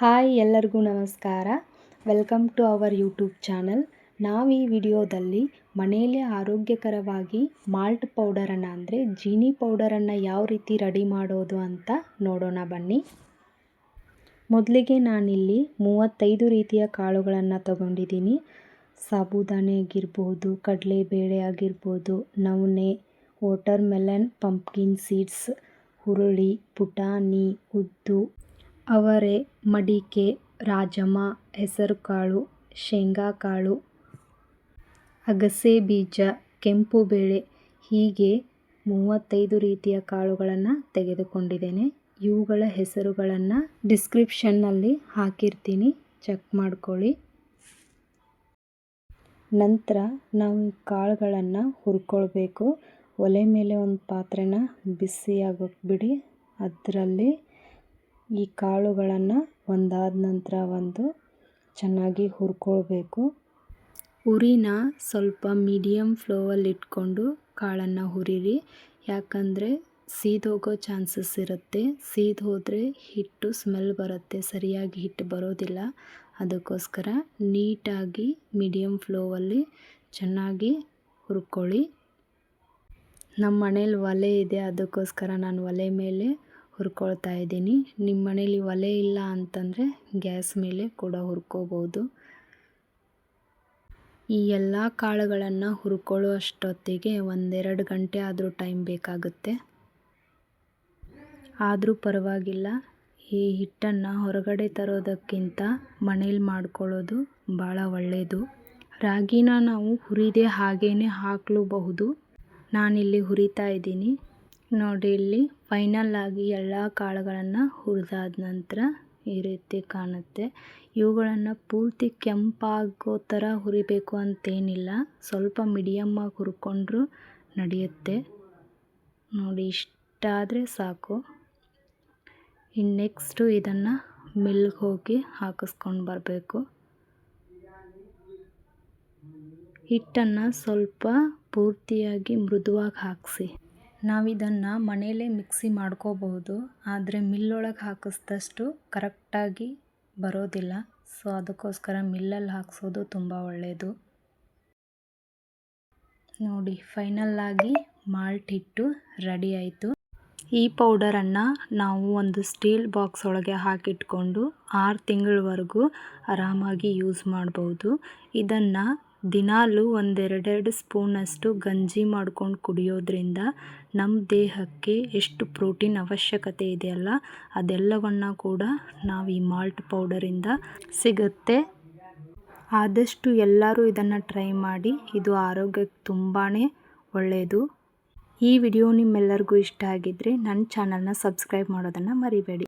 Hi ಎಲ್ಲರಿಗೂ ನಮಸ್ಕಾರ. Welcome to our YouTube channel. ನಾವು ಈ ವಿಡಿಯೋದಲ್ಲಿ ಮನೆಯಲ್ಲೇ ಆರೋಗ್ಯಕರವಾಗಿ ಮಾಲ್ಟ್ ಪೌಡರನ್ನು ಅಂದರೆ ಜೀನಿ ಪೌಡರನ್ನು ಯಾವ ರೀತಿ ರೆಡಿ ಮಾಡೋದು ಅಂತ ನೋಡೋಣ ಬನ್ನಿ. ಮೊದಲಿಗೆ ನಾನಿಲ್ಲಿ 35 ರೀತಿಯ ಕಾಳುಗಳನ್ನು ತಗೊಂಡಿದ್ದೀನಿ. ಸಾಬುದಾನೆ ಆಗಿರ್ಬೋದು, ಕಡಲೆಬೇಳೆ ಆಗಿರ್ಬೋದು, ನವಣೆ, ವಾಟರ್ ಮೆಲನ್, ಪಂಪ್ಕಿನ್ ಸೀಡ್ಸ್, ಹುರುಳಿ, ಪುಟಾಣಿ, ಉದ್ದು, ಅವರೆ, ಮಡಿಕೆ, ರಾಜಮಾ, ಹೆಸರುಕಾಳು, ಶೇಂಗಾಕಾಳು, ಅಗಸೆ ಬೀಜ, ಕೆಂಪು ಬೇಳೆ ಹೀಗೆ 35 ರೀತಿಯ ಕಾಳುಗಳನ್ನು ತೆಗೆದುಕೊಂಡಿದ್ದೇನೆ. ಇವುಗಳ ಹೆಸರುಗಳನ್ನು ಡಿಸ್ಕ್ರಿಪ್ಷನ್ನಲ್ಲಿ ಹಾಕಿರ್ತೀನಿ, ಚೆಕ್ ಮಾಡ್ಕೊಳ್ಳಿ. ನಂತರ ನಾವು ಈ ಕಾಳುಗಳನ್ನು ಹುರ್ಕೊಳ್ಬೇಕು. ಒಲೆ ಮೇಲೆ ಒಂದು ಪಾತ್ರೆನ ಬಿಸಿಯಾಗೋಕ್ಕೆ ಬಿಡಿ. ಅದರಲ್ಲಿ ಈ ಕಾಳುಗಳನ್ನು ಒಂದಾದ ನಂತರ ಒಂದು ಚೆನ್ನಾಗಿ ಹುರ್ಕೊಳ್ಬೇಕು. ಉರಿನ ಸ್ವಲ್ಪ ಮೀಡಿಯಮ್ ಫ್ಲೋವಲ್ಲಿ ಇಟ್ಕೊಂಡು ಕಾಳನ್ನು ಹುರಿರಿ. ಯಾಕಂದರೆ ಸೀದೋಗೋ ಚಾನ್ಸಸ್ ಇರುತ್ತೆ. ಸೀದು ಹೋದರೆ ಹಿಟ್ಟು ಸ್ಮೆಲ್ ಬರುತ್ತೆ, ಸರಿಯಾಗಿ ಹಿಟ್ಟು ಬರೋದಿಲ್ಲ. ಅದಕ್ಕೋಸ್ಕರ ನೀಟಾಗಿ ಮೀಡಿಯಮ್ ಫ್ಲೋವಲ್ಲಿ ಚೆನ್ನಾಗಿ ಹುರ್ಕೊಳ್ಳಿ. ನಮ್ಮ ಮನೇಲಿ ಒಲೆ ಇದೆ, ಅದಕ್ಕೋಸ್ಕರ ನಾನು ಒಲೆ ಮೇಲೆ ಹುರ್ಕೊಳ್ತಾ ಇದ್ದೀನಿ. ನಿಮ್ಮ ಮನೇಲಿ ಒಲೆ ಇಲ್ಲ ಅಂತಂದರೆ ಗ್ಯಾಸ್ ಮೇಲೆ ಕೂಡ ಹುರ್ಕೋಬೋದು. ಈ ಎಲ್ಲ ಕಾಳುಗಳನ್ನು ಹುರ್ಕೊಳ್ಳೋ ಅಷ್ಟೊತ್ತಿಗೆ 1-2 ಗಂಟೆ ಆದರೂ ಟೈಮ್ ಬೇಕಾಗುತ್ತೆ. ಆದರೂ ಪರವಾಗಿಲ್ಲ, ಈ ಹಿಟ್ಟನ್ನು ಹೊರಗಡೆ ತರೋದಕ್ಕಿಂತ ಮನೇಲಿ ಮಾಡ್ಕೊಳ್ಳೋದು ಭಾಳ ಒಳ್ಳೆಯದು. ರಾಗಿನ ನಾವು ಹುರಿದೇ ಹಾಗೇ ಹಾಕಲೂಬಹುದು. ನಾನಿಲ್ಲಿ ಹುರಿತಾ ಇದ್ದೀನಿ. ನೋಡಿ, ಇಲ್ಲಿ ಫೈನಲ್ ಆಗಿ ಎಲ್ಲ ಕಾಳುಗಳನ್ನು ಹುರಿದಾದ ನಂತರ ಈ ರೀತಿ ಕಾಣುತ್ತೆ. ಇವುಗಳನ್ನು ಪೂರ್ತಿ ಕೆಂಪಾಗೋ ಥರ ಹುರಿಬೇಕು ಅಂತೇನಿಲ್ಲ, ಸ್ವಲ್ಪ ಮೀಡಿಯಮ್ಮಾಗಿ ಹುರ್ಕೊಂಡ್ರೂ ನಡೆಯುತ್ತೆ. ನೋಡಿ, ಇಷ್ಟಾದರೆ ಸಾಕು. ಇನ್ನು ನೆಕ್ಸ್ಟು ಇದನ್ನು ಮಿಲ್ಗೆ ಹೋಗಿ ಹಾಕಿಸ್ಕೊಂಡು ಬರಬೇಕು. ಹಿಟ್ಟನ್ನು ಸ್ವಲ್ಪ ಪೂರ್ತಿಯಾಗಿ ಮೃದುವಾಗಿ ಹಾಕಿಸಿ. ನಾವಿದನ್ನು ಮನೆಯಲ್ಲೇ ಮಿಕ್ಸಿ ಮಾಡ್ಕೋಬಹುದು, ಆದರೆ ಮಿಲ್ಲೊಳಗೆ ಹಾಕಿಸಿದಷ್ಟು ಕರೆಕ್ಟಾಗಿ ಬರೋದಿಲ್ಲ. ಸೊ ಅದಕ್ಕೋಸ್ಕರ ಮಿಲ್ಲಲ್ಲಿ ಹಾಕಿಸೋದು ತುಂಬ ಒಳ್ಳೆಯದು. ನೋಡಿ, ಫೈನಲ್ ಆಗಿ ಮಾಲ್ಟ್ ಹಿಟ್ಟು ರೆಡಿ ಆಯಿತು. ಈ ಪೌಡರನ್ನು ನಾವು ಒಂದು ಸ್ಟೀಲ್ ಬಾಕ್ಸ್ ಒಳಗೆ ಹಾಕಿಟ್ಕೊಂಡು 6 ತಿಂಗಳವರೆಗೂ ಆರಾಮಾಗಿ ಯೂಸ್ ಮಾಡ್ಬೋದು. ಇದನ್ನು ದಿನಾಲೂ 1-2 ಸ್ಪೂನಷ್ಟು ಗಂಜಿ ಮಾಡ್ಕೊಂಡು ಕುಡಿಯೋದ್ರಿಂದ ನಮ್ಮ ದೇಹಕ್ಕೆ ಎಷ್ಟು ಪ್ರೋಟೀನ್ ಅವಶ್ಯಕತೆ ಇದೆಯಲ್ಲ, ಅದೆಲ್ಲವನ್ನು ಕೂಡ ನಾವು ಈ ಮಾಲ್ಟ್ ಪೌಡರಿಂದ ಸಿಗುತ್ತೆ. ಆದಷ್ಟು ಎಲ್ಲರೂ ಇದನ್ನು ಟ್ರೈ ಮಾಡಿ. ಇದು ಆರೋಗ್ಯಕ್ಕೆ ತುಂಬಾ ಒಳ್ಳೆಯದು. ಈ ವಿಡಿಯೋ ನಿಮ್ಮೆಲ್ಲರಿಗೂ ಇಷ್ಟ ಆಗಿದ್ದರೆ ನನ್ನ ಚಾನಲ್ನ ಸಬ್ಸ್ಕ್ರೈಬ್ ಮಾಡೋದನ್ನು ಮರಿಬೇಡಿ.